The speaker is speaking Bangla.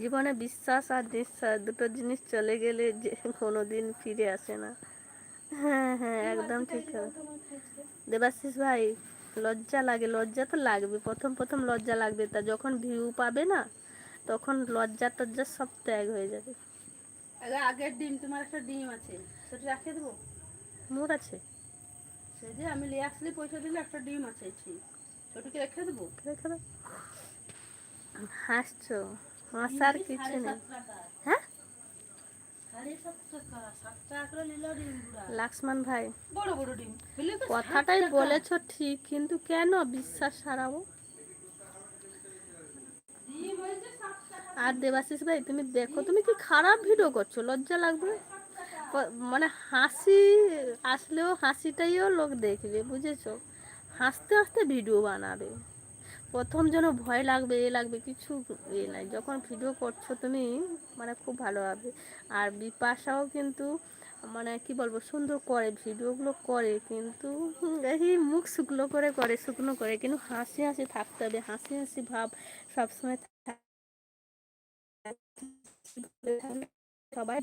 জীবনে বিশ্বাস আর নিঃশ্বাস দুটো জিনিস চলে গেলে যে কোনো দিন ফিরে আসে না। হ্যাঁ হ্যাঁ, একদম ঠিক কথা। দেবাশিস ভাই, লজ্জা লাগে, লজ্জা তো লাগবে, প্রথম প্রথম লজ্জা লাগবে, তা যখন ভিউ পাবে না তখন লজ্জা টজ্জা সব ত্যাগ হয়ে যাবে। আগের ডিম, তোমার একটা ডিম আছে, সেটা রাখিয়ে দেবো। মোর আছে, সে যে আমি নিয়ে আসলে পয়সা দিলে একটা ডিম আছে, ছোটকে রেখে দেবো। রেখে দাও। হাসছো, হাসার কিছু নেই। হ্যাঁ লাক্সমান ভাই, বড় বড় ডিম কথাটাই বলেছো ঠিক, কিন্তু কেন বিশ্বাস হারাবো? আর দেবাশিস ভাই তুমি দেখো, তুমি কি খারাপ ভিডিও করছো, লজ্জা লাগবে। মানে হাসি আসলেও হাসিটাইও লোক দেখবে, বুঝেছো? হাসতে হাসতে ভিডিও বানাবে, প্রথম যেন ভয় লাগবে, এ লাগবে, কিছু এ নাই। যখন ভিডিও করছো তুমি মানে খুব ভালোভাবে। আর বিপাশাও কিন্তু মানে কি বলবো, সুন্দর করে ভিডিওগুলো করে, কিন্তু এই মুখ শুকনো করে করে, শুকনো করে, কিন্তু হাসি হাসি থাকতে হবে, হাসি হাসি ভাব সবসময় সবাই